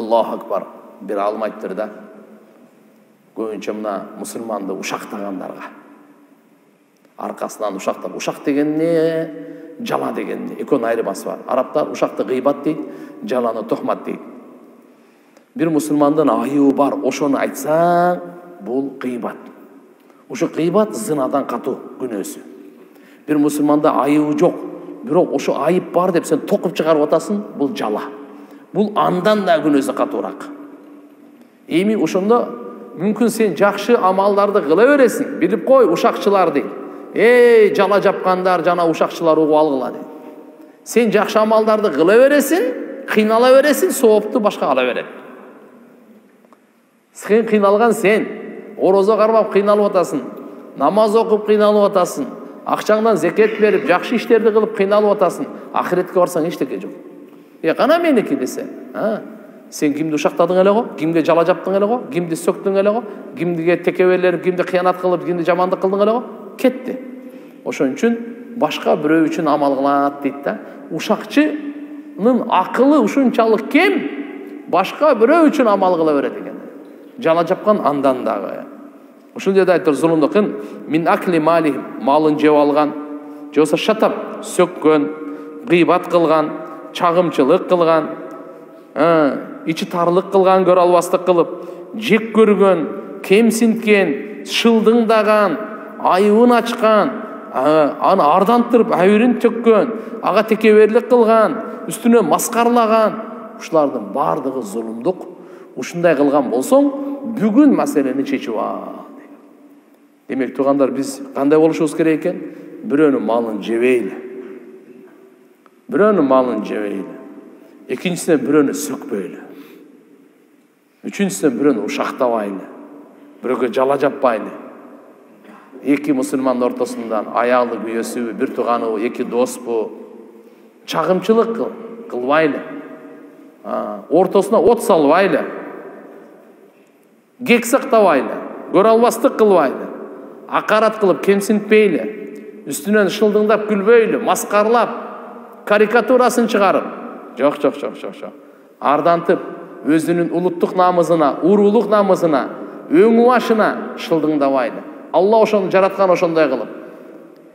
Allahu акбар. Bir алым айтты да. Көбінше мына мұсылманды ушақтағандарға. Арқасынан ушақтап. Ушақ деген не? Жала деген не? Екеуінің айырмасы бар. Арабтар ушақты ғибат дейді, жаланы тухмат дейді. Bir мұсылмандың айыбы бар, ошоны айтсаң, бұл ғибат. Ошо ғибат зынадан қату күнөөсү. Bir мұсылманда айыбы жоқ, бирок ошо айып бар деп сен тоқып чыгарып атасың, бұл жала. Бұл андан да күнөөсү катуураак. Эми ошондо мүмкүн сен жакшы амалдарды кыла бересиң. Билип кой, ушакчылар дейт. Жала жапкандар жана ушакчылар угуп алгыла дейт. Сен жакшы амалдарды кыла бересиң, кыйнала бересиң, соопту башка ала берет. Сен кыйналган сен, орозо кармап кыйналып атасың, намаз окуп кыйналып атасың, акчаңдан зекет берип, жакшы иштерди кылып кыйналып атасың. Ахиретке барсаң эчтеке жок. Кана меники десе, сен кимди ушактадың эле го, кимге жала жаптың эле го, кимди сөктүң эле го, кимге текебелер, кимди кыянат кылып, кимди жамандык кылдың эле го, кетти. Ошон үчүн башка бирөө үчүн амал кылат дейт да. Ушакчынын акылы ушунчалык кем, башка бирөө үчүн амал кыла берет экен. Жала жапкан андан дагы. Ушундай айтыр зулумдукун мин акли мали, малын жеп алган, же болсо шатап, сөккөн, гыйбат кылган, чагымчылык кылган, ичи тарлык кылган, көрө албастык кылып, жек көргөн, кемсинткен, шылдыңдаган, айыбын ачкан, аны ардантырып, айырын төккөн, ага текеберлик кылган, үстүнө маскарлаган, ушулардын бардыгы зулумдук. Ушундай кылган болсоң, бүгүн маселени чечип ал. Демек тугандар, биз кандай болушубуз керек экен? Бирөөнүн малын жебейли. Бирөөнүн малын жебейли. Экинчисинен бирөөнү сөкпөйлү. Үчүнчүсүнөн бирөөнү ушактабайлы. Бирөөгө жала жаппайлы. Эки мусулмандын ортосундан аялы күйөөсүбү, бир туганыбы, эки доспу чагымчылык кылбайлы. Ортосуна от салбайлы. Кек сактабайлы. Көрө албастык кылбайлы. Акарат кылып кемсинтпейли. Үстүнөн шылдыңдап күлбөйлү, маскарлап, карикатурасын чыгарып. Жок. Ардантып, өзүнүн улуттук намызына, уруулук намызына, өңү башына шылдыңдабайлы. Алла ошону жараткан ошондой кылып.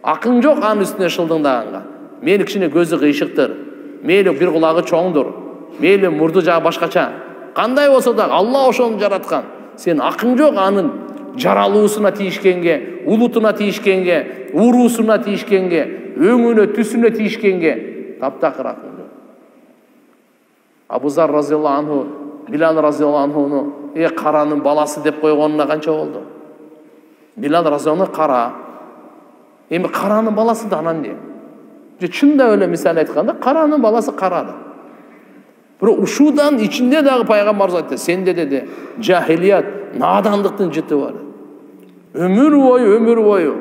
Акың жок анын үстүнө шылдыңдаганга. Мейли кичине көзү кыйшыктыр, мейли бир кулагы чоңдур, мейли мурду жагы башкача. Кандай болсо да Алла ошону жараткан. Сен акың жок анын жаралуусуна тийишкенге, улутуна тийишкенге, уруусуна тийишкенге, өңүнө, түсүнө тийишкенге таптакыр акың жок. Абу Зар разияллаху анху, Билал разияллаху анхуну каранын баласы деп койгонуна канча болду? Билал разияллаху кара. Эми каранын баласы да анан эмне? Чында эле мисал айтканда, каранын баласы карады. Бирок ушудан ичинде дагы пайгамбар айтты, сенде деди, жахилият, надандыктын жыты бар. Өмүр бою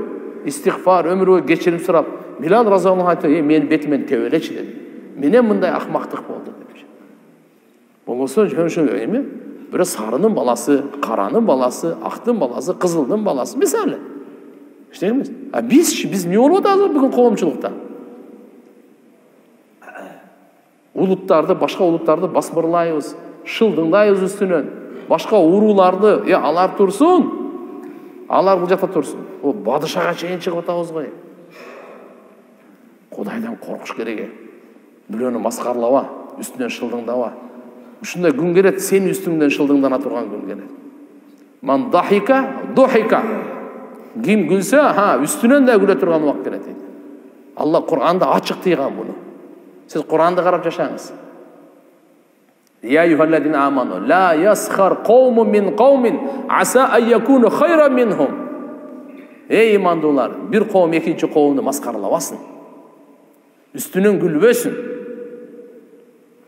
истигфар, өмүр бою кечирим сурап, Билал разияллаху айтты, мен бетимен тебелечи деди. Менен мындай акмактык болду деп. Болсо жөн эми бир сарынын баласы, каранын баласы, актын баласы, кызылдын баласы мисалы. Эчтеке эмес. Биз эмне болуп атабыз бүгүн коомчулукта? Улуттарды, башка улуттарды басмырлайбыз, шылдыңдайбыз үстүнөн. Башка урууларды, алар турсун. Алар бул жакта турсун. О, бадышага чейин чыгып атабыз го. Кудайдан коркуш керек. Бирөөнү маскарлаба, үстүнөн шылдыңдаба. Ушундай күн келет, сен үстүңдөн шылдыңдана турган күн келет. Ман дахика, духика. Ким күлсө, үстүнөн да күлө турган убак келет. Алла Кур'анда ачык тийган буну. Siz Kur'an'da karab yaşayınız. Ya eyyuhellezine amanu la yaskhar kavmun min kavmin asa en yekunu hayran minhum. Ey imandılar, bir kavm ikinci kavmini maskarlavasın. Üstünün gülbösün.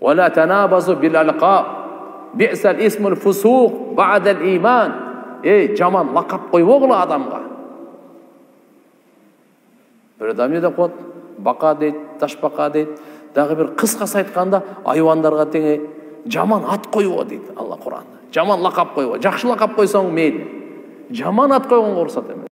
Ve la tenabazu bil alqab. Bi'sel ismul fusuq ba'del iman. Ey jaman lakap koyup oğlu adamga. Bir adam ne de koyat? Baka deyt, taş baka deyt. Дагы бир кыскасы айтканда айвандарга тең жаман ат коюу дейт Алла Кур'анда. Жаман лакап коюу. Жакшы лакап койсоң мейли. Жаман ат койгонго уруксат эмес.